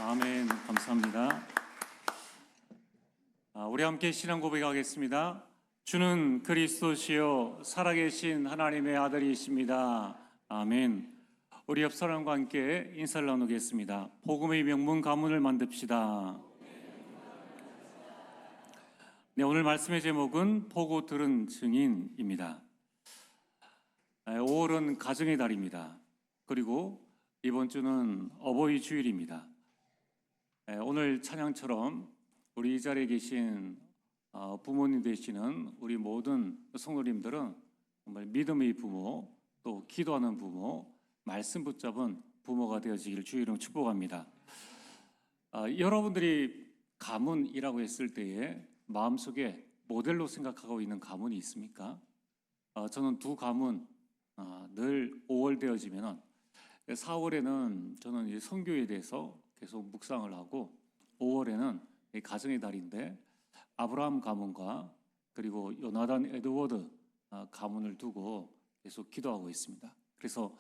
아멘. 감사합니다. 우리 함께 신앙 고백하겠습니다. 주는 그리스도시요 살아계신 하나님의 아들이십니다. 아멘. 우리 옆 사람과 함께 인사를 나누겠습니다. 복음의 명문 가문을 만듭시다. 네, 오늘 말씀의 제목은 보고 들은 증인입니다. 5월은 가정의 달입니다. 그리고 이번 주는 어버이 주일입니다. 오늘 찬양처럼 우리 이 자리에 계신 부모님 되시는 우리 모든 성도님들은 정말 믿음의 부모, 또 기도하는 부모, 말씀 붙잡은 부모가 되어지기를 주의 이름으로 축복합니다. 여러분들이 가문이라고 했을 때에 마음속에 모델로 생각하고 있는 가문이 있습니까? 저는 두 가문 늘 5월 되어지면 4월에는 저는 이 선교에 대해서 계속 묵상을 하고 5월에는 가정의 달인데 아브라함 가문과 그리고 요나단 에드워드 가문을 두고 계속 기도하고 있습니다. 그래서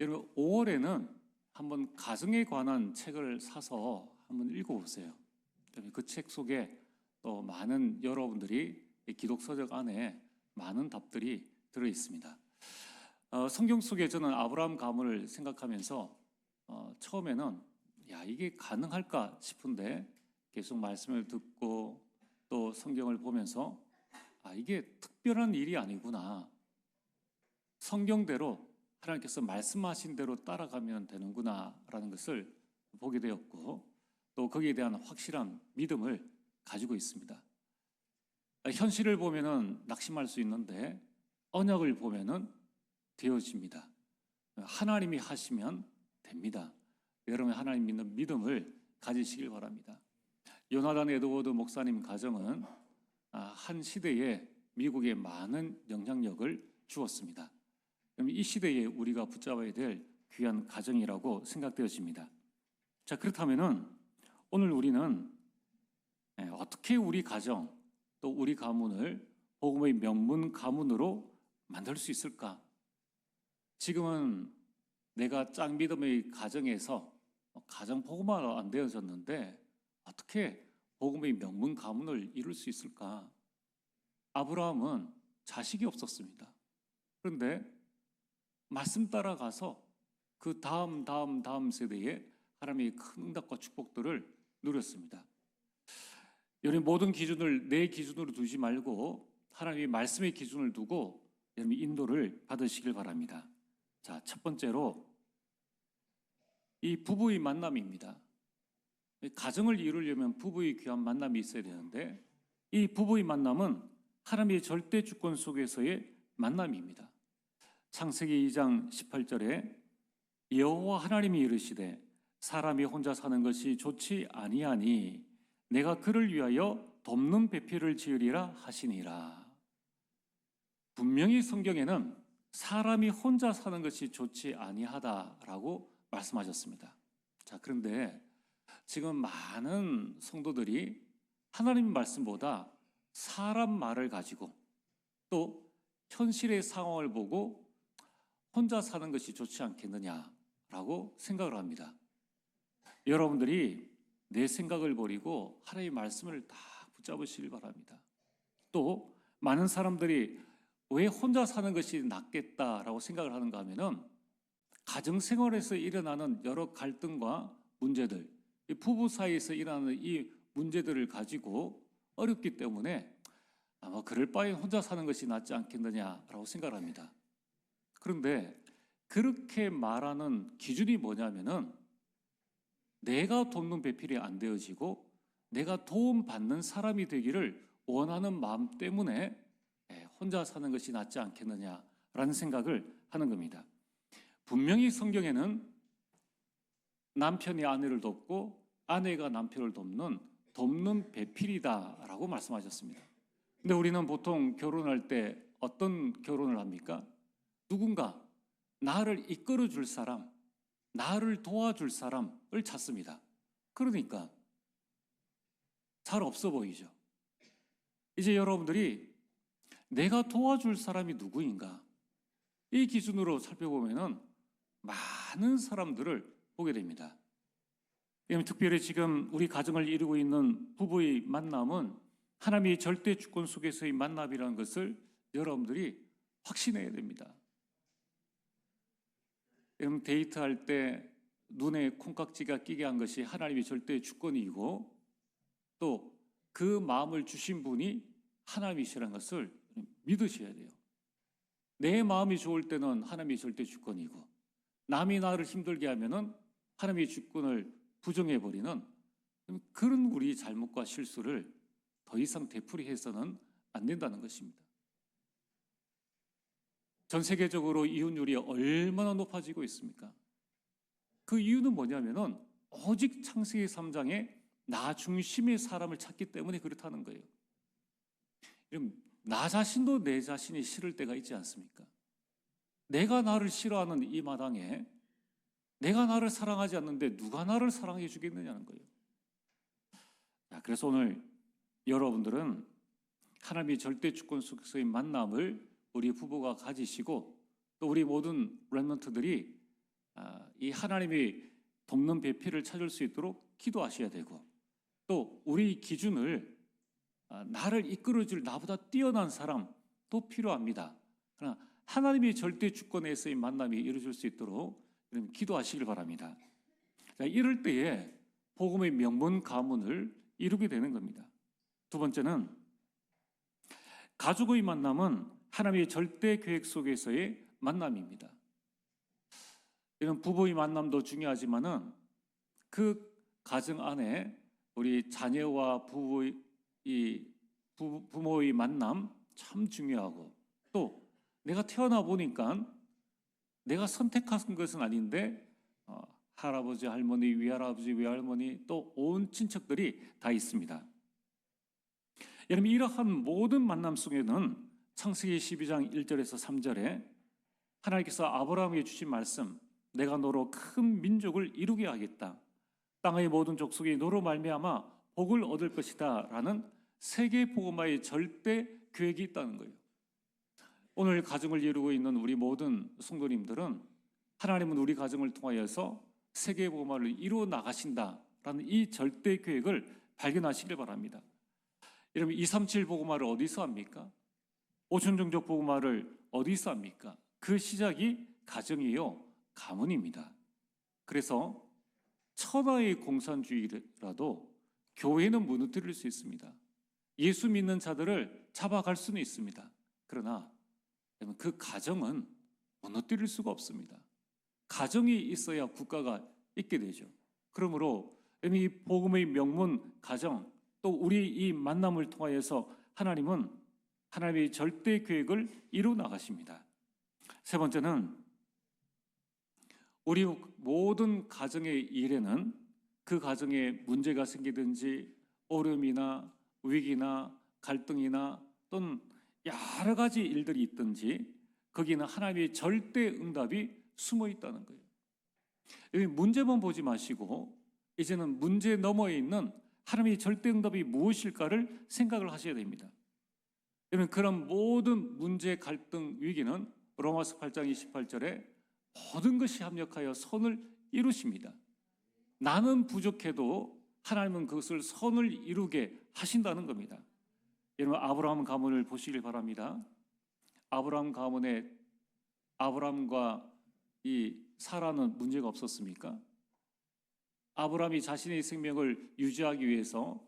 여러분 5월에는 한번 가정에 관한 책을 사서 한번 읽어보세요. 그 책 속에 또 많은 여러분들이 기독서적 안에 많은 답들이 들어 있습니다. 성경 속에 저는 아브라함 가문을 생각하면서 처음에는 이게 가능할까 싶은데 계속 말씀을 듣고 또 성경을 보면서 이게 특별한 일이 아니구나. 성경대로 하나님께서 말씀하신 대로 따라가면 되는구나 라는 것을 보게 되었고 또 거기에 대한 확실한 믿음을 가지고 있습니다. 현실을 보면은 낙심할 수 있는데 언약을 보면은 되어집니다. 하나님이 하시면 됩니다. 여러분 하나님 믿는 믿음을 가지시길 바랍니다. 요나단 에드워드 목사님 가정은 한 시대에 미국에 많은 영향력을 주었습니다. 이 시대에 우리가 붙잡아야 될 귀한 가정이라고 생각되어집니다. 자, 그렇다면은 오늘 우리는 어떻게 우리 가정 또 우리 가문을 복음의 명문 가문으로 만들 수 있을까? 지금은 내가 짝 믿음의 가정에서 가정 복음화가 안 되어졌는데 어떻게 복음의 명문 가문을 이룰 수 있을까? 아브라함은 자식이 없었습니다. 그런데 말씀 따라가서 그 다음 세대에 하나님의 큰 응답과 축복들을 누렸습니다. 여러분 모든 기준을 내 기준으로 두지 말고 하나님의 말씀의 기준을 두고 여러분 인도를 받으시길 바랍니다. 자, 첫 번째로 이 부부의 만남입니다. 가정을 이루려면 부부의 귀한 만남이 있어야 되는데 이 부부의 만남은 하나님의 절대 주권 속에서의 만남입니다. 창세기 2장 18절에 여호와 하나님이 이르시되 사람이 혼자 사는 것이 좋지 아니하니 내가 그를 위하여 돕는 배필을 지으리라 하시니라. 분명히 성경에는 사람이 혼자 사는 것이 좋지 아니하다라고 말씀하셨습니다. 자, 그런데 지금 많은 성도들이 하나님 말씀보다 사람 말을 가지고 또 현실의 상황을 보고 혼자 사는 것이 좋지 않겠느냐라고 생각을 합니다. 여러분들이 내 생각을 버리고 하나님의 말씀을 다 붙잡으시길 바랍니다. 또 많은 사람들이 왜 혼자 사는 것이 낫겠다라고 생각을 하는가 하면은 가정생활에서 일어나는 여러 갈등과 문제들, 부부 사이에서 일어나는 이 문제들을 가지고 어렵기 때문에 아마 그럴 바에 혼자 사는 것이 낫지 않겠느냐라고 생각을 합니다. 그런데 그렇게 말하는 기준이 뭐냐면은 내가 돕는 배필이 안 되어지고 내가 도움받는 사람이 되기를 원하는 마음 때문에 혼자 사는 것이 낫지 않겠느냐라는 생각을 하는 겁니다. 분명히 성경에는 남편이 아내를 돕고 아내가 남편을 돕는 배필이다라고 말씀하셨습니다. 근데 우리는 보통 결혼할 때 어떤 결혼을 합니까? 누군가 나를 이끌어 줄 사람, 나를 도와줄 사람을 찾습니다. 그러니까 잘 없어 보이죠. 이제 여러분들이 내가 도와줄 사람이 누구인가? 이 기준으로 살펴보면은 많은 사람들을 보게 됩니다. 특별히 지금 우리 가정을 이루고 있는 부부의 만남은 하나님의 절대 주권 속에서의 만남이라는 것을 여러분들이 확신해야 됩니다. 여러분 데이트할 때 눈에 콩깍지가 끼게 한 것이 하나님의 절대 주권이고 또 그 마음을 주신 분이 하나님이시라는 것을 믿으셔야 돼요. 내 마음이 좋을 때는 하나님의 절대 주권이고 남이 나를 힘들게 하면은 하나님의 주권을 부정해버리는 그런 우리 잘못과 실수를 더 이상 되풀이해서는 안 된다는 것입니다. 전 세계적으로 이혼율이 얼마나 높아지고 있습니까? 그 이유는 뭐냐면은 오직 창세기 3장에 나 중심의 사람을 찾기 때문에 그렇다는 거예요. 나 자신도 내 자신이 싫을 때가 있지 않습니까? 내가 나를 싫어하는 이 마당에 내가 나를 사랑하지 않는데 누가 나를 사랑해 주겠느냐는 거예요. 그래서 오늘 여러분들은 하나님의 절대 주권 속에서의 만남을 우리 부부가 가지시고 또 우리 모든 렘넌트들이 이 하나님의 돕는 배필을 찾을 수 있도록 기도하셔야 되고 또 우리 기준을 나를 이끌어줄 나보다 뛰어난 사람도 필요합니다. 그러나 하나님의 절대 주권에서의 만남이 이루어질 수 있도록 기도하시길 바랍니다. 이럴 때에 복음의 명문 가문을 이루게 되는 겁니다. 두 번째는 가족의 만남은 하나님의 절대 계획 속에서의 만남입니다. 이런 부부의 만남도 중요하지만은 그 가정 안에 우리 자녀와 부모의 만남 참 중요하고 또 내가 태어나 보니까 내가 선택한 것은 아닌데 할아버지, 할머니, 위할아버지, 위할머니 또 온 친척들이 다 있습니다. 여러분 이러한 모든 만남 속에는 창세기 12장 1절에서 3절에 하나님께서 아브라함에게 주신 말씀 내가 너로 큰 민족을 이루게 하겠다. 땅의 모든 족속이 너로 말미암아 복을 얻을 것이다 라는 세계 복음화의 절대 계획이 있다는 거예요. 오늘 가정을 이루고 있는 우리 모든 성도님들은 하나님은 우리 가정을 통하여서 세계 복음화를 이루어 나가신다라는 이 절대 계획을 발견하시길 바랍니다. 여러분 237 복음화를 어디서 합니까? 오천종족 복음화를 어디서 합니까? 그 시작이 가정이요 가문입니다. 그래서 천하의 공산주의라도 교회는 무너뜨릴 수 있습니다. 예수 믿는 자들을 잡아갈 수는 있습니다. 그러나 그 가정은 무너뜨릴 수가 없습니다. 가정이 있어야 국가가 있게 되죠. 그러므로 이 복음의 명문 가정 또 우리 이 만남을 통하여서 하나님은 하나님의 절대 계획을 이루어 나가십니다. 세 번째는 우리 모든 가정의 일에는 그 가정에 문제가 생기든지 어려움이나 위기나 갈등이나 또는 여러 가지 일들이 있든지 거기는 하나님의 절대 응답이 숨어 있다는 거예요. 여기 문제만 보지 마시고 이제는 문제 너머에 있는 하나님의 절대 응답이 무엇일까를 생각을 하셔야 됩니다. 여러분 그런 모든 문제, 갈등, 위기는 로마서 8장 28절에 모든 것이 합력하여 선을 이루십니다. 나는 부족해도 하나님은 그것을 선을 이루게 하신다는 겁니다. 여러분 아브라함 가문을 보시길 바랍니다. 아브라함 가문에 아브라함과 이 사라는 문제가 없었습니까? 아브라함이 자신의 생명을 유지하기 위해서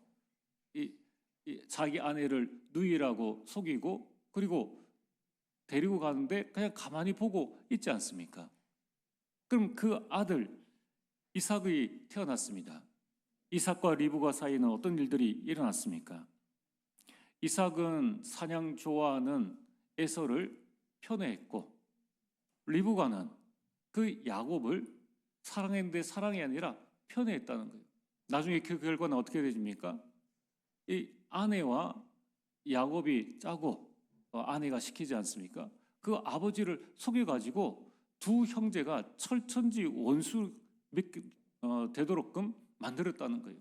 자기 아내를 누이라고 속이고 그리고 데리고 가는데 그냥 가만히 보고 있지 않습니까? 그럼 그 아들 이삭이 태어났습니다. 이삭과 리브가 사이에는 어떤 일들이 일어났습니까? 이삭은 사냥 좋아하는 에서를 편애했고 리브가는 그 야곱을 사랑했는데 사랑이 아니라 편애했다는 거예요. 나중에 그 결과는 어떻게 되십니까? 이 아내와 야곱이 짜고 아내가 시키지 않습니까? 그 아버지를 속여가지고 두 형제가 철천지 원수 되도록끔 만들었다는 거예요.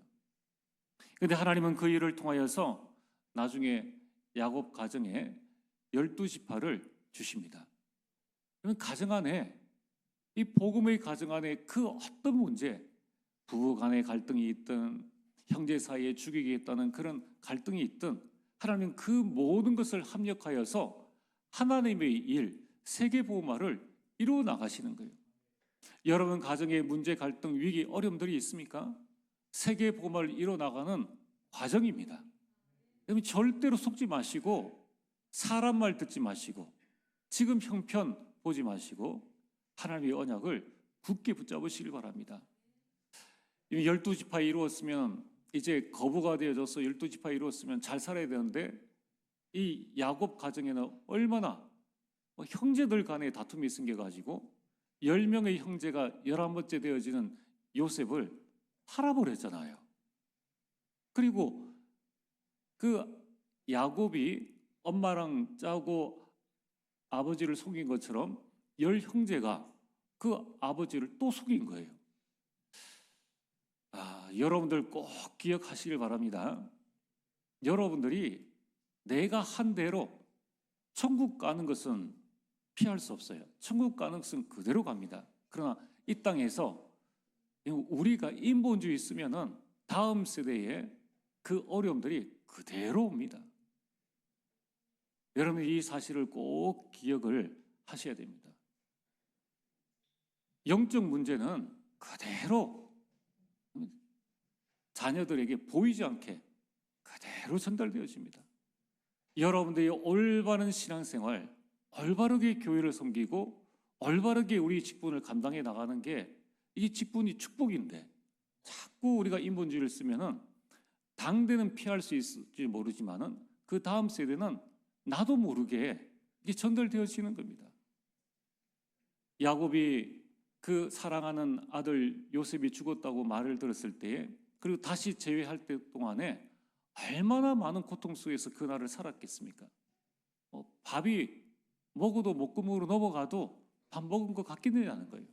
그런데 하나님은 그 일을 통하여서 나중에 야곱 가정에 12지파를 주십니다. 그러면 가정 안에 이 복음의 가정 안에 그 어떤 문제, 부부 간의 갈등이 있든 형제 사이에 죽이겠다는 그런 갈등이 있든 하나님은 그 모든 것을 합력하여서 하나님의 일, 세계보호마를 이루어 나가시는 거예요. 여러분 가정에 문제, 갈등, 위기, 어려움들이 있습니까? 세계보호마를 이루어 나가는 과정입니다. 여러분 절대로 속지 마시고 사람 말 듣지 마시고 지금 형편 보지 마시고 하나님의 언약을 굳게 붙잡으시길 바랍니다. 12지파 이루었으면 이제 거부가 되어져서 12지파 이루었으면 잘 살아야 되는데 이 야곱 가정에는 얼마나 형제들 간의 다툼이 생겨가지고 10명의 형제가 11번째 되어지는 요셉을 팔아버렸잖아요. 그리고 그 야곱이 엄마랑 짜고 아버지를 속인 것처럼 10형제가 그 아버지를 또 속인 거예요. 여러분들 꼭 기억하시길 바랍니다. 여러분들이 내가 한 대로 천국 가는 것은 피할 수 없어요. 천국 가는 것은 그대로 갑니다. 그러나 이 땅에서 우리가 인본주의 있으면은 다음 세대에 그 어려움들이 그대로 옵니다. 여러분 이 사실을 꼭 기억을 하셔야 됩니다. 영적 문제는 그대로 자녀들에게 보이지 않게 그대로 전달되어집니다. 여러분들이 올바른 신앙생활, 올바르게 교회를 섬기고 올바르게 우리 직분을 감당해 나가는 게 이 직분이 축복인데 자꾸 우리가 인본주의를 쓰면은 당대는 피할 수 있을지 모르지만은 그 다음 세대는 나도 모르게 이게 전달되어지는 겁니다. 야곱이 그 사랑하는 아들 요셉이 죽었다고 말을 들었을 때에 그리고 다시 재회할 때 동안에 얼마나 많은 고통 속에서 그날을 살았겠습니까? 밥이 먹어도 목구멍으로 넘어가도 밥 먹은 것 같겠느냐는 거예요.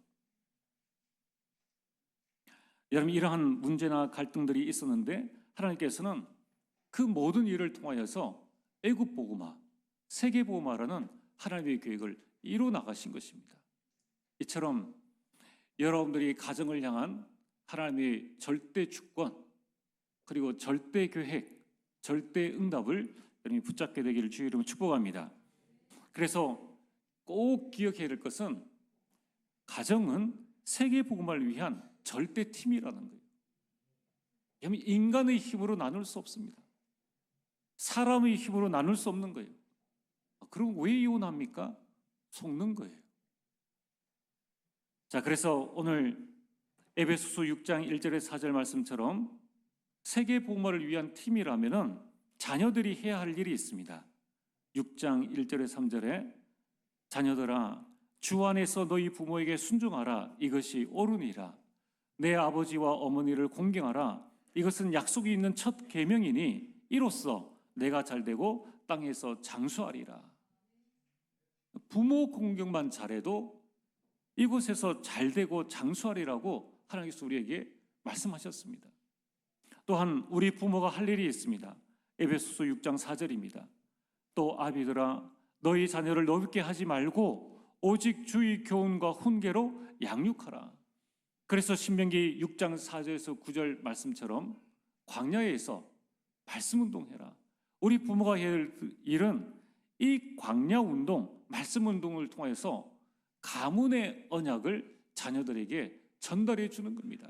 여러분 이러한 문제나 갈등들이 있었는데 하나님께서는 그 모든 일을 통하여서 애굽 복음화, 세계 복음화라는 하나님의 계획을 이루어 나가신 것입니다. 이처럼 여러분들이 가정을 향한 하나님의 절대 주권 그리고 절대 계획, 절대 응답을 여러분이 붙잡게 되기를 주의 이름으로 축복합니다. 그래서 꼭 기억해야 될 것은 가정은 세계 복음화를 위한 절대 팀이라는 거예요. 인간의 힘으로 나눌 수 없습니다. 사람의 힘으로 나눌 수 없는 거예요. 그럼 왜 이혼합니까? 속는 거예요. 자, 그래서 오늘 에베소서 6장 1절의 4절 말씀처럼 세계 복음화를 위한 팀이라면은 자녀들이 해야 할 일이 있습니다. 6장 1절의 3절에 자녀들아 주 안에서 너희 부모에게 순종하라 이것이 옳으니라 내 아버지와 어머니를 공경하라 이것은 약속이 있는 첫 계명이니 이로써 내가 잘되고 땅에서 장수하리라. 부모 공경만 잘해도 이곳에서 잘되고 장수하리라고 하나님께서 우리에게 말씀하셨습니다. 또한 우리 부모가 할 일이 있습니다. 에베소서 6장 4절입니다. 또 아비들아 너희 자녀를 노엽게 하지 말고 오직 주의 교훈과 훈계로 양육하라. 그래서 신명기 6장 4절에서 9절 말씀처럼 광야에서 말씀 운동해라. 우리 부모가 해야 할 일은 이 광야 운동, 말씀 운동을 통해서 가문의 언약을 자녀들에게 전달해 주는 겁니다.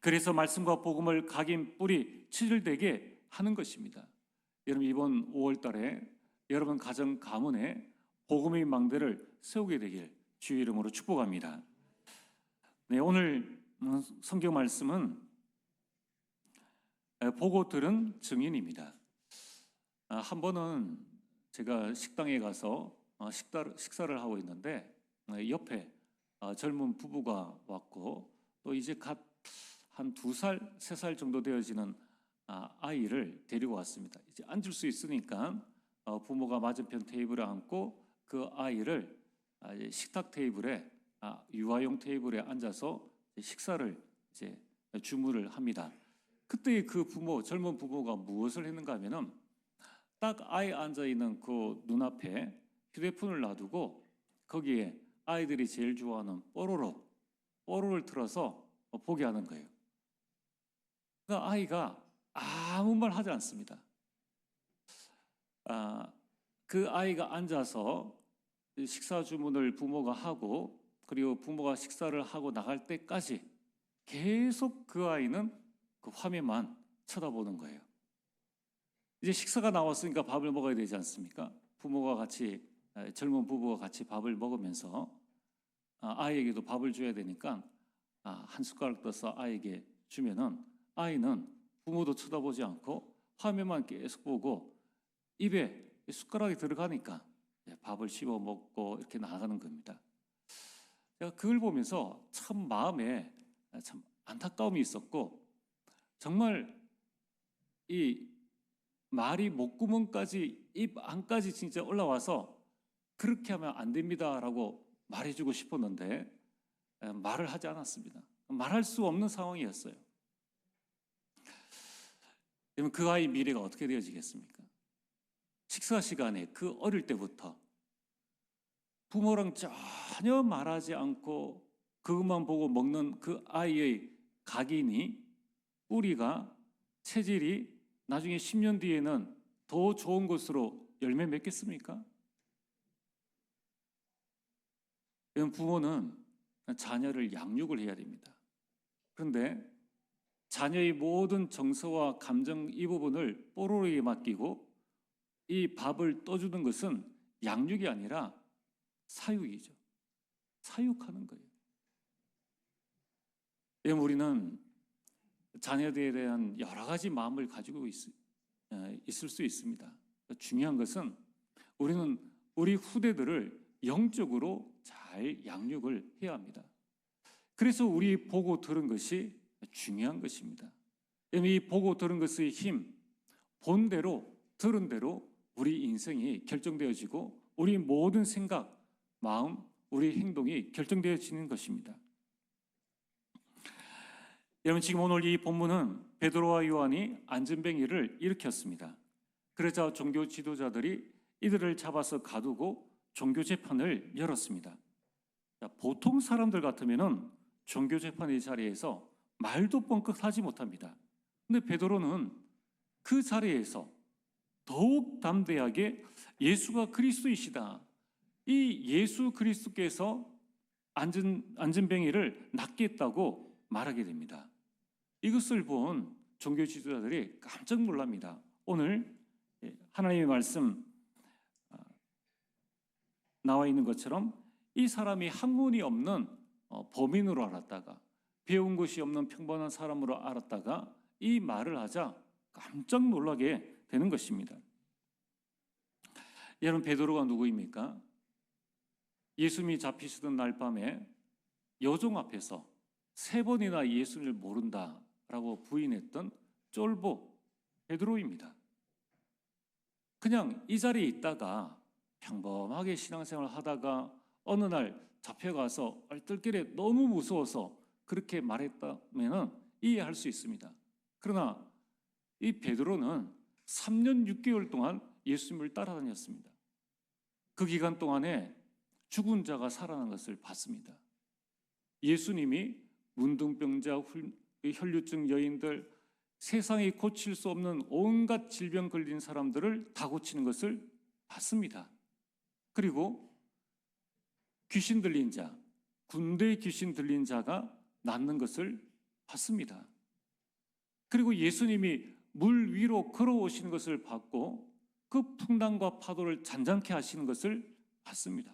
그래서 말씀과 복음을 각인 뿌리 치질되게 하는 것입니다. 여러분 이번 5월 달에 여러분 가정 가문에 복음의 망대를 세우게 되길 주의 이름으로 축복합니다. 네, 오늘 성경 말씀은 보고 들은 증인입니다. 한 번은 제가 식당에 가서 식사를 하고 있는데 옆에 젊은 부부가 왔고 또 이제 갓 한 2살, 3살 정도 되어지는 아이를 데리고 왔습니다. 이제 앉을 수 있으니까 부모가 맞은편 테이블에 앉고 그 아이를 식탁 테이블에 유아용 테이블에 앉아서 식사를 이제 주문을 합니다. 그때 그 부모, 젊은 부모가 무엇을 했는가 하면은 딱 아이 앉아 있는 그 눈앞에 휴대폰을 놔두고 거기에 아이들이 제일 좋아하는 뽀로로를 틀어서 보게 하는 거예요. 그러니까 아이가 아무 말 하지 않습니다. 그 아이가 앉아서 식사 주문을 부모가 하고, 그리고 부모가 식사를 하고 나갈 때까지 계속 그 아이는 그 화면만 쳐다보는 거예요. 이제 식사가 나왔으니까 밥을 먹어야 되지 않습니까? 부모가 같이, 젊은 부부가 같이 밥을 먹으면서 아이에게도 밥을 줘야 되니까 한 숟가락 떠서 아이에게 주면은 아이는 부모도 쳐다보지 않고 화면만 계속 보고 입에 숟가락이 들어가니까 밥을 씹어 먹고 이렇게 나가는 겁니다. 제가 그걸 보면서 참 마음에 참 안타까움이 있었고, 정말 이 말이 목구멍까지, 입 안까지 진짜 올라와서 그렇게 하면 안 됩니다라고 말해주고 싶었는데 말을 하지 않았습니다. 말할 수 없는 상황이었어요. 그러면 그 아이 미래가 어떻게 되어지겠습니까? 식사 시간에 그 어릴 때부터 부모랑 전혀 말하지 않고 그것만 보고 먹는 그 아이의 각인이, 뿌리가, 체질이 나중에 10년 뒤에는 더 좋은 것으로 열매 맺겠습니까? 부모는 자녀를 양육을 해야 됩니다. 그런데 자녀의 모든 정서와 감정 이 부분을 뽀로로에게 맡기고 이 밥을 떠주는 것은 양육이 아니라 사육이죠. 사육하는 거예요. 우리는 자녀들에 대한 여러 가지 마음을 가지고 있을 수 있습니다. 중요한 것은 우리는 우리 후대들을 영적으로 잘 양육을 해야 합니다. 그래서 우리 보고 들은 것이 중요한 것입니다. 이 보고 들은 것의 힘, 본 대로 들은 대로 우리 인생이 결정되어지고 우리 모든 생각, 마음, 우리 행동이 결정되어지는 것입니다. 여러분, 지금 오늘 이 본문은 베드로와 요한이 안전뱅이를 일으켰습니다. 그러자 종교 지도자들이 이들을 잡아서 가두고 종교 재판을 열었습니다. 보통 사람들 같으면은 종교 재판의 자리에서 말도 뻥끗 하지 못합니다. 근데 베드로는 그 자리에서 더욱 담대하게 예수가 그리스도이시다, 이 예수 그리스도께서 안전뱅이를 낫겠다고 말하게 됩니다. 이것을 본 종교 지도자들이 깜짝 놀랍니다. 오늘 하나님의 말씀 나와 있는 것처럼 이 사람이 학문이 없는 범인으로 알았다가, 배운 것이 없는 평범한 사람으로 알았다가 이 말을 하자 깜짝 놀라게 되는 것입니다. 여러분, 베드로가 누구입니까? 예수님이 잡히시던 날 밤에 여종 앞에서 3번이나 예수를 모른다라고 부인했던 쫄보 베드로입니다. 그냥 이 자리에 있다가 평범하게 신앙생활을 하다가 어느 날 잡혀가서 얼떨결에 너무 무서워서 그렇게 말했다면 이해할 수 있습니다. 그러나 이 베드로는 3년 6개월 동안 예수님을 따라다녔습니다. 그 기간 동안에 죽은 자가 살아난 것을 봤습니다. 예수님이 문둥병자, 혈류증 여인들, 세상에 고칠 수 없는 온갖 질병 걸린 사람들을 다 고치는 것을 봤습니다. 그리고 귀신 들린 자, 군대 귀신 들린 자가 낫는 것을 봤습니다. 그리고 예수님이 물 위로 걸어오시는 것을 봤고 그 풍랑과 파도를 잔잔케 하시는 것을 봤습니다.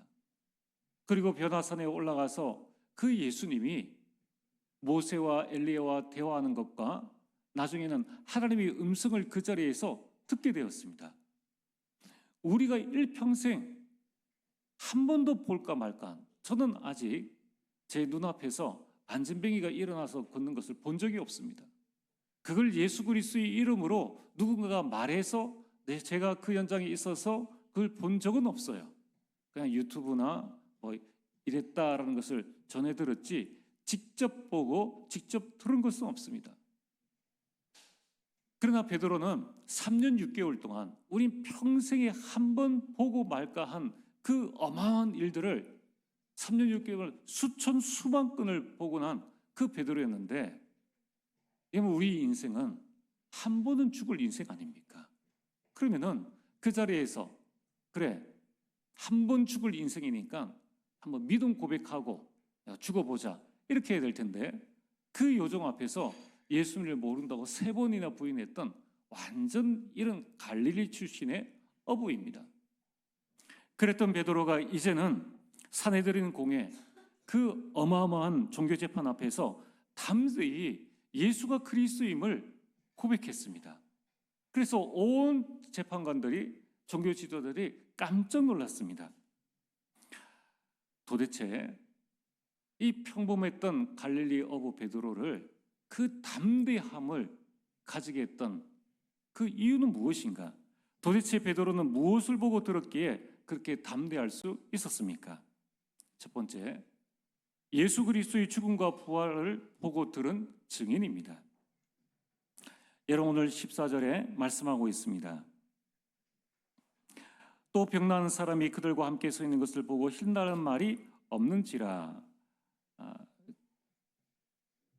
그리고 변화산에 올라가서 그 예수님이 모세와 엘리야와 대화하는 것과 나중에는 하나님의 음성을 그 자리에서 듣게 되었습니다. 우리가 일평생 한 번도 볼까 말까, 저는 아직 제 눈앞에서 안전뱅이가 일어나서 걷는 것을 본 적이 없습니다. 그걸 예수 그리스도의 이름으로 누군가가 말해서 제가 그 현장에 있어서 그걸 본 적은 없어요. 그냥 유튜브나 뭐 이랬다라는 것을 전해 들었지 직접 보고 직접 들은 것은 없습니다. 그러나 베드로는 3년 6개월 동안 우린 평생에 한 번 보고 말까 한 그 어마어마한 일들을 3년 6개월 수천 수만 건을 보고 난 그 베드로였는데, 우리 인생은 한 번은 죽을 인생 아닙니까? 그러면은 그 자리에서 그래, 한 번 죽을 인생이니까 한번 믿음 고백하고 죽어보자, 이렇게 해야 될 텐데, 그 요정 앞에서 예수님을 모른다고 3번이나 부인했던 완전 이런 갈릴리 출신의 어부입니다. 그랬던 베드로가 이제는 사내들인 공회, 그 어마어마한 종교재판 앞에서 담대히 예수가 그리스도임을 고백했습니다. 그래서 온 재판관들이, 종교 지도자들이 깜짝 놀랐습니다. 도대체 이 평범했던 갈릴리 어부 베드로를, 그 담대함을 가지게 했던 그 이유는 무엇인가? 도대체 베드로는 무엇을 보고 들었기에 그렇게 담대할 수 있었습니까? 첫 번째, 예수 그리스도의 죽음과 부활을 보고 들은 증인입니다. 여러분, 오늘 14절에 말씀하고 있습니다. 또 병나는 사람이 그들과 함께 서 있는 것을 보고 힐나는 말이 없는지라.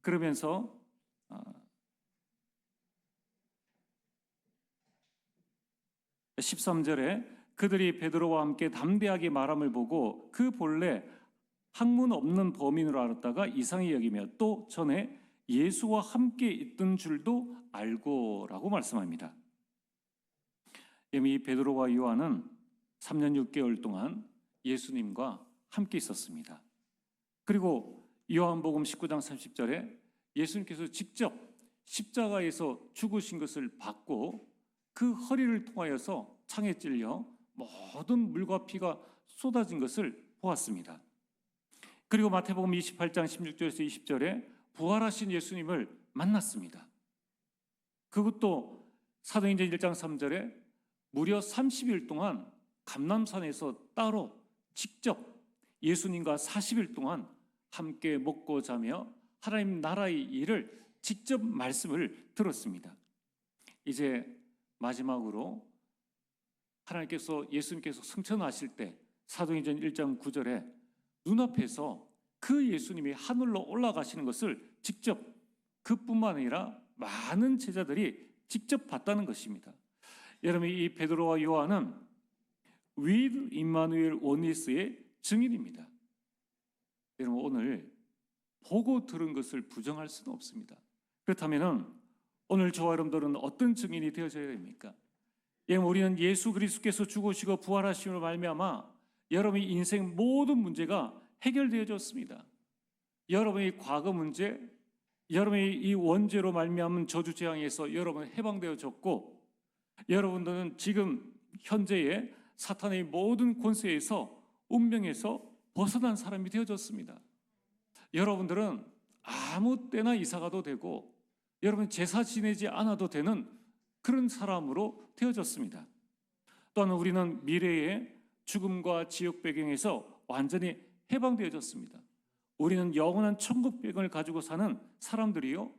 그러면서 13절에 그들이 베드로와 함께 담대하게 말함을 보고 그 본래 학문 없는 범인으로 알았다가 이상히 여기며 또 전에 예수와 함께 있던 줄도 알고라고 말씀합니다. 이미 베드로와 요한은 3년 6개월 동안 예수님과 함께 있었습니다. 그리고 요한복음 19장 30절에 예수님께서 직접 십자가에서 죽으신 것을 받고 그 허리를 통하여서 창에 찔려 모든 물과 피가 쏟아진 것을 보았습니다. 그리고 마태복음 28장 16절에서 20절에 부활하신 예수님을 만났습니다. 그것도 사도행전 1장 3절에 무려 30일 동안 감람산에서 따로 직접 예수님과 40일 동안 함께 먹고 자며 하나님 나라의 일을 직접 말씀을 들었습니다. 이제 마지막으로 하나님께서, 예수님께서 승천하실 때 사도행전 1장 9절에 눈앞에서 그 예수님이 하늘로 올라가시는 것을 직접, 그뿐만 아니라 많은 제자들이 직접 봤다는 것입니다. 여러분, 이 베드로와 요한은 with 임마누엘 원리스의 증인입니다. 여러분, 오늘 보고 들은 것을 부정할 수는 없습니다. 그렇다면 오늘 저와 여러분들은 어떤 증인이 되어져야 됩니까? 우리는 예수 그리스도께서 죽으시고 부활하심으로 말미암아 여러분의 인생 모든 문제가 해결되어졌습니다. 여러분의 과거 문제, 여러분의 이 원죄로 말미암은 저주 재앙에서 여러분은 해방되어졌고, 여러분들은 지금 현재의 사탄의 모든 권세에서, 운명에서 벗어난 사람이 되어졌습니다. 여러분들은 아무 때나 이사가도 되고 여러분 제사 지내지 않아도 되는 그런 사람으로 되어졌습니다. 또한 우리는 미래의 죽음과 지옥 배경에서 완전히 해방되어졌습니다. 우리는 영원한 천국 배경을 가지고 사는 사람들이요,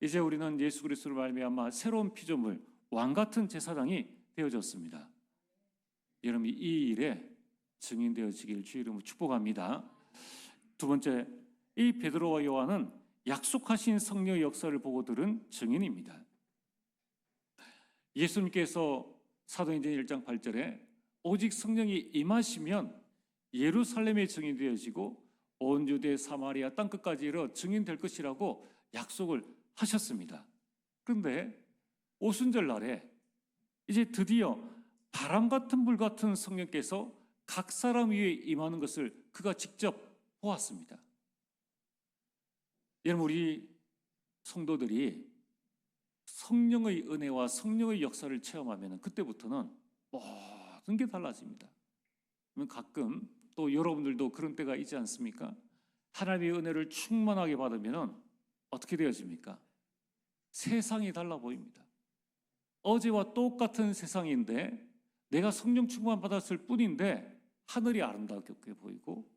이제 우리는 예수 그리스도를 말미암아 새로운 피조물, 왕 같은 제사장이 되어졌습니다. 여러분이 이 일에 증인되어지길 주의 이름으로 축복합니다. 두 번째, 이 베드로와 요한은 약속하신 성령의 역사를 보고 들은 증인입니다. 예수님께서 사도행전 1장 8절에 오직 성령이 임하시면 예루살렘의 증인이 되어지고 온 유대 사마리아 땅끝까지 이르러 증인될 것이라고 약속을 하셨습니다. 그런데 오순절 날에 이제 드디어 바람 같은 불 같은 성령께서 각 사람 위에 임하는 것을 그가 직접 보았습니다. 여러분, 우리 성도들이 성령의 은혜와 성령의 역사를 체험하면 그때부터는 모든 게 달라집니다. 가끔 또 여러분들도 그런 때가 있지 않습니까? 하나님의 은혜를 충만하게 받으면 어떻게 되어집니까? 세상이 달라 보입니다. 어제와 똑같은 세상인데 내가 성령 충만 받았을 뿐인데 하늘이 아름답게 보이고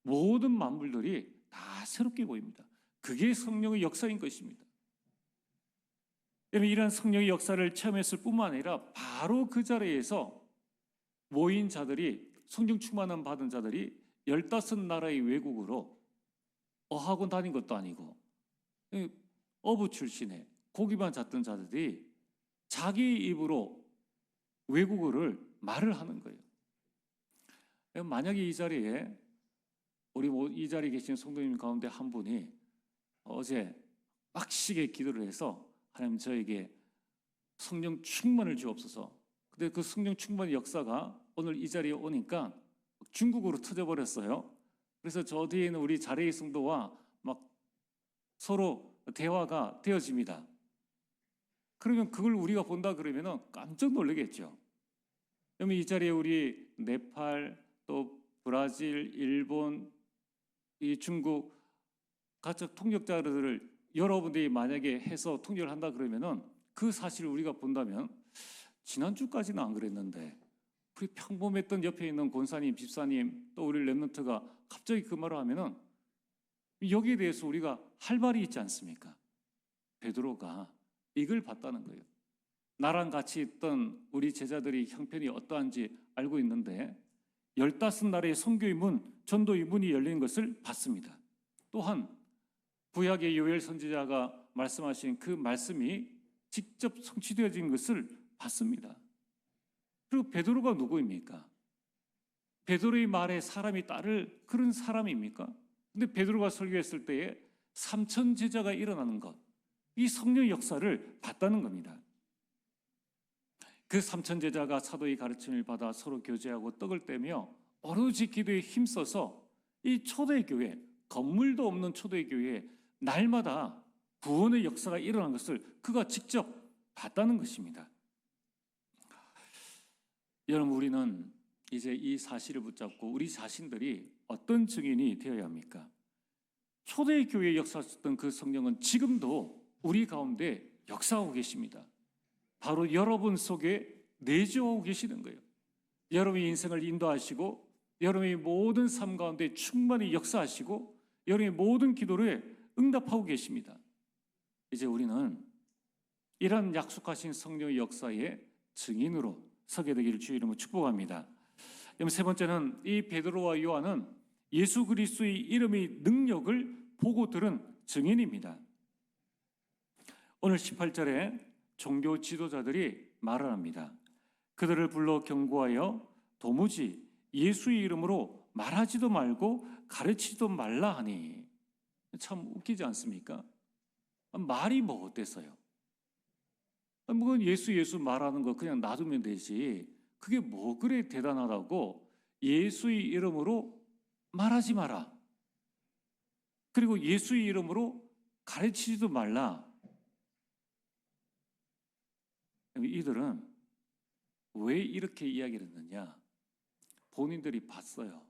모든 만물들이 다 새롭게 보입니다. 그게 성령의 역사인 것입니다. 여러분, 이러한 성령의 역사를 체험했을 뿐만 아니라 바로 그 자리에서 모인 자들이, 성령 충만함 받은 자들이 15나라의 외국으로 어학원 다닌 것도 아니고 어부 출신의 고기만 잤던 자들이 자기 입으로 외국어를 말을 하는 거예요. 만약에 이 자리에 우리 이 자리에 계신 성도님 가운데 한 분이 어제 빡시게 기도를 해서 하나님 저에게 성령 충만을 주옵소서. 근데 그 성령 충만의 역사가 오늘 이 자리에 오니까 중국어로 터져버렸어요. 그래서 저 뒤에 있는 우리 자리의 성도와 막 서로 대화가 되어집니다. 그러면 그걸 우리가 본다 그러면 깜짝 놀라겠죠. 그러면 이 자리에 우리 네팔, 또 브라질, 일본, 이 중국 각각 통역자들을 여러분들이 만약에 해서 통역을 한다 그러면은 그 사실을 우리가 본다면 지난주까지는 안 그랬는데 우리 평범했던 옆에 있는 권사님, 집사님, 또 우리 랩런트가 갑자기 그 말을 하면은 여기에 대해서 우리가 할 말이 있지 않습니까? 베드로가 이걸 봤다는 거예요. 나랑 같이 있던 우리 제자들이 형편이 어떠한지 알고 있는데 15나라의 선교의 문, 전도의 문이 열린 것을 봤습니다. 또한 구약의 요엘 선지자가 말씀하신 그 말씀이 직접 성취되어진 것을 봤습니다. 그리고 베드로가 누구입니까? 베드로의 말에 사람이 따를 그런 사람입니까? 근데 베드로가 설교했을 때에 3천 제자가 일어나는 것, 이 성령의 역사를 봤다는 겁니다. 그 3천 제자가 사도의 가르침을 받아 서로 교제하고 떡을 떼며 오로지 기도에 힘써서 이 초대교회, 건물도 없는 초대교회에 날마다 구원의 역사가 일어난 것을 그가 직접 봤다는 것입니다. 여러분, 우리는 이제 이 사실을 붙잡고 우리 자신들이 어떤 증인이 되어야 합니까? 초대교회의 역사했던 그 성령은 지금도 우리 가운데 역사하고 계십니다. 바로 여러분 속에 내주하고 계시는 거예요. 여러분의 인생을 인도하시고 여러분의 모든 삶 가운데 충만히 역사하시고 여러분의 모든 기도를 응답하고 계십니다. 이제 우리는 이런 약속하신 성령의 역사의 증인으로 서게 되기를 주의 이름으로 축복합니다. 세 번째는 이 베드로와 요한은 예수 그리스도의 이름의 능력을 보고 들은 증인입니다. 오늘 18절에 종교 지도자들이 말을 합니다. 그들을 불러 경고하여 도무지 예수의 이름으로 말하지도 말고 가르치지도 말라 하니. 참 웃기지 않습니까? 말이 뭐 어땠어요? 뭐 예수 말하는 거 그냥 놔두면 되지. 그게 뭐 그래 대단하다고 예수의 이름으로 말하지 마라. 그리고 예수의 이름으로 가르치지도 말라. 이들은 왜 이렇게 이야기를 했느냐? 본인들이 봤어요.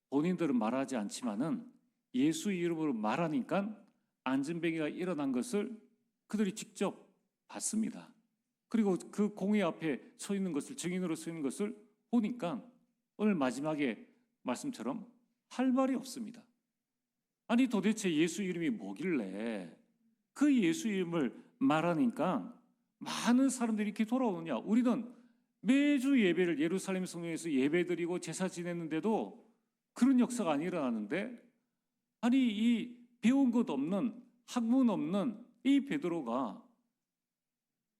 본인들은 말하지 않지만은 예수의 이름으로 말하니까 안전뱅이가 일어난 것을 그들이 직접 봤습니다. 그리고 그 공회 앞에 서 있는 것을, 증인으로 서 있는 것을 보니까 오늘 마지막에 말씀처럼 할 말이 없습니다. 아니 도대체 예수 이름이 뭐길래 그 예수 이름을 말하니까 많은 사람들이 이렇게 돌아오느냐? 우리는 매주 예배를 예루살렘 성령에서 예배드리고 제사 지냈는데도 그런 역사가 안 일어나는데, 아니 이 배운 것 없는, 학문 없는 이 베드로가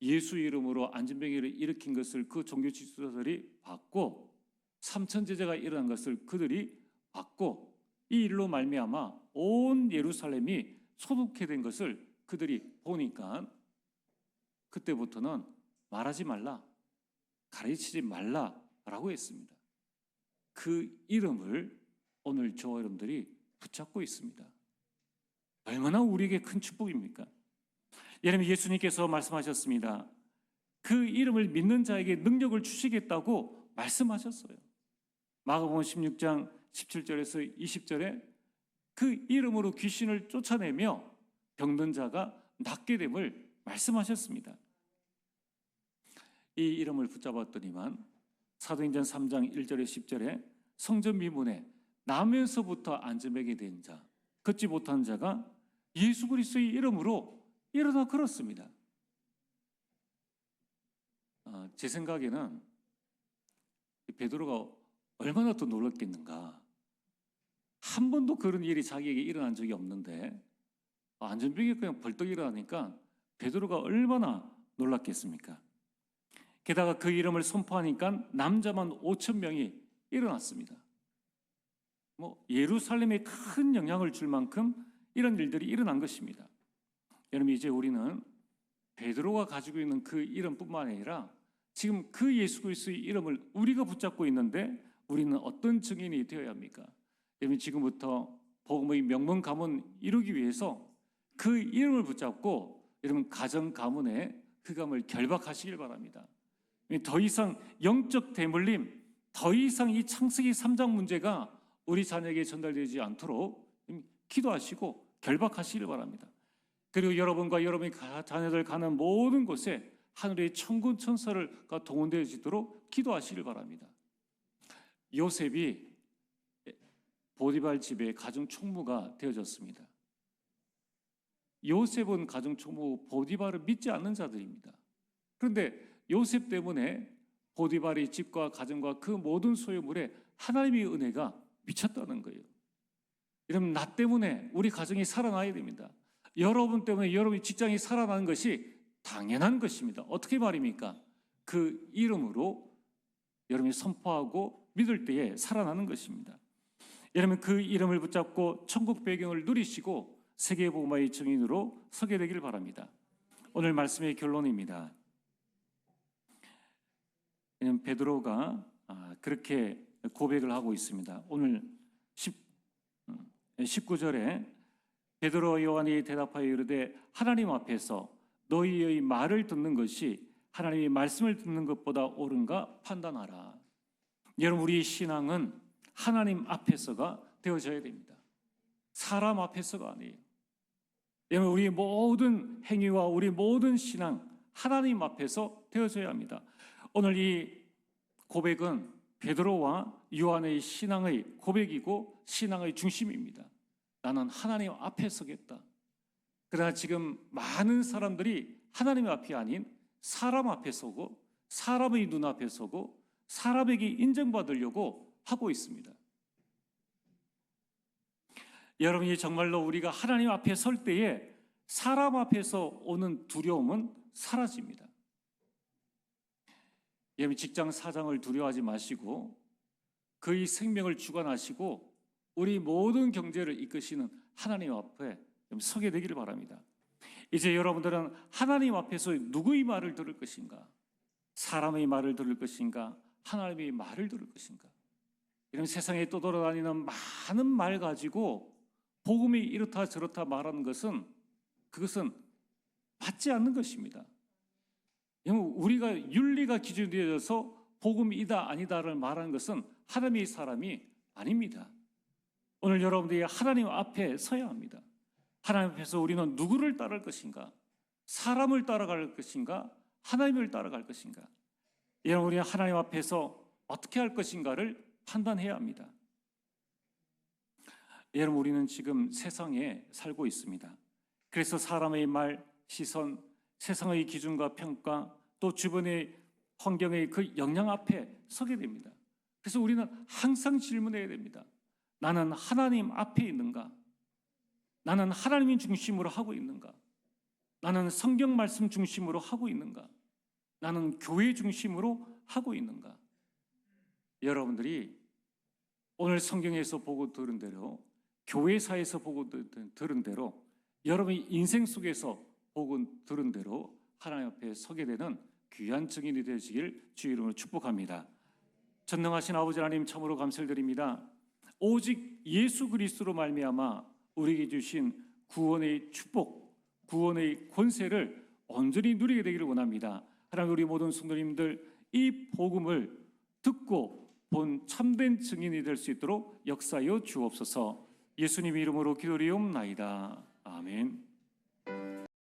예수 이름으로 안전병기를 일으킨 것을 그 종교 지도자들이 봤고 3천 제자가 일어난 것을 그들이 봤고 이 일로 말미암아 온 예루살렘이 소독해 된 것을 그들이 보니까 그때부터는 말하지 말라, 가르치지 말라라고 했습니다. 그 이름을 오늘 저와 여러분들이 붙잡고 있습니다. 얼마나 우리에게 큰 축복입니까? 여러분, 예수님께서 말씀하셨습니다. 그 이름을 믿는 자에게 능력을 주시겠다고 말씀하셨어요. 마가복음 16장 17절에서 20절에 그 이름으로 귀신을 쫓아내며 병든 자가 낫게 됨을 말씀하셨습니다. 이 이름을 붙잡았더니만 사도행전 3장 1절에 10절에 성전 미문에 나면서부터 안전병이 된 자, 걷지 못한 자가 예수 그리스도의 이름으로 일어나 걸었습니다. 제 생각에는 베드로가 얼마나 더 놀랐겠는가. 한 번도 그런 일이 자기에게 일어난 적이 없는데 안전병이 그냥 벌떡 일어나니까 베드로가 얼마나 놀랐겠습니까? 게다가 그 이름을 선포하니까 남자만 5천 명이 일어났습니다. 예루살렘에 큰 영향을 줄 만큼 이런 일들이 일어난 것입니다. 여러분, 이제 우리는 베드로가 가지고 있는 그 이름뿐만 아니라 지금 그 예수 그리스도의 이름을 우리가 붙잡고 있는데 우리는 어떤 증인이 되어야 합니까? 여러분, 지금부터 복음의 명문 가문 이루기 위해서 그 이름을 붙잡고 여러분 가정 가문의 흑암을 결박하시길 바랍니다. 더 이상 영적 대물림, 더 이상 이 창세기 3장 문제가 우리 자녀에게 전달되지 않도록 기도하시고 결박하시길 바랍니다. 그리고 여러분과 여러분의 자녀들 가는 모든 곳에 하늘의 천군 천사가 동원되어지도록 기도하시길 바랍니다. 요셉이 보디발 집의 가정 총무가 되어졌습니다. 요셉은 가정 총무 보디발을 믿지 않는 자들입니다. 그런데 요셉 때문에 보디발의 집과 가정과 그 모든 소유물에 하나님의 은혜가 미쳤다는 거예요. 여러분, 나 때문에 우리 가정이 살아나야 됩니다. 여러분 때문에 여러분의 직장이 살아나는 것이 당연한 것입니다. 어떻게 말입니까? 그 이름으로 여러분이 선포하고 믿을 때에 살아나는 것입니다. 여러분, 그 이름을 붙잡고 천국 배경을 누리시고 세계복음화의 증인으로 서게 되길 바랍니다. 오늘 말씀의 결론입니다. 베드로가 그렇게 고백을 하고 있습니다. 오늘 19절에 베드로와 요한이 대답하여 이르되 하나님 앞에서 너희의 말을 듣는 것이 하나님의 말씀을 듣는 것보다 옳은가 판단하라. 여러분, 우리의 신앙은 하나님 앞에서가 되어져야 됩니다. 사람 앞에서가 아니에요. 여러분, 우리 모든 행위와 우리 모든 신앙 하나님 앞에서 되어져야 합니다. 오늘 이 고백은 베드로와 요한의 신앙의 고백이고 신앙의 중심입니다. 나는 하나님 앞에 서겠다. 그러나 지금 많은 사람들이 하나님 앞이 아닌 사람 앞에 서고 사람의 눈앞에 서고 사람에게 인정받으려고 하고 있습니다. 여러분이 정말로 우리가 하나님 앞에 설 때에 사람 앞에서 오는 두려움은 사라집니다. 여러분, 직장 사장을 두려워하지 마시고 그의 생명을 주관하시고 우리 모든 경제를 이끄시는 하나님 앞에 서게 되기를 바랍니다. 이제 여러분들은 하나님 앞에서 누구의 말을 들을 것인가? 사람의 말을 들을 것인가? 하나님의 말을 들을 것인가? 이런 세상에 떠돌아다니는 많은 말 가지고 복음이 이렇다 저렇다 말하는 것은 그것은 맞지 않는 것입니다. 우리가 윤리가 기준이 되어서 복음이다 아니다를 말하는 것은 하나님의 사람이 아닙니다. 오늘 여러분들이 하나님 앞에 서야 합니다. 하나님 앞에서 우리는 누구를 따를 것인가? 사람을 따라갈 것인가? 하나님을 따라갈 것인가? 여러분, 우리는 하나님 앞에서 어떻게 할 것인가를 판단해야 합니다. 여러분, 우리는 지금 세상에 살고 있습니다. 그래서 사람의 말, 시선, 세상의 기준과 평가, 또 주변의 환경의 그 영향 앞에 서게 됩니다. 그래서 우리는 항상 질문해야 됩니다. 나는 하나님 앞에 있는가? 나는 하나님 중심으로 하고 있는가? 나는 성경 말씀 중심으로 하고 있는가? 나는 교회 중심으로 하고 있는가? 여러분들이 오늘 성경에서 보고 들은 대로, 교회사에서 보고 들은 대로, 여러분의 인생 속에서 보고 들은 대로 하나님 앞에 서게 되는 귀한 증인이 되시길 주의 이름으로 축복합니다. 전능하신 아버지 하나님, 참으로 감사를 드립니다. 오직 예수 그리스도로 말미암아 우리에게 주신 구원의 축복, 구원의 권세를 온전히 누리게 되기를 원합니다. 하나님, 우리 모든 성도님들 이 복음을 듣고 본 참된 증인이 될 수 있도록 역사하여 주옵소서. 예수님 이름으로 기도리옵나이다. 아멘.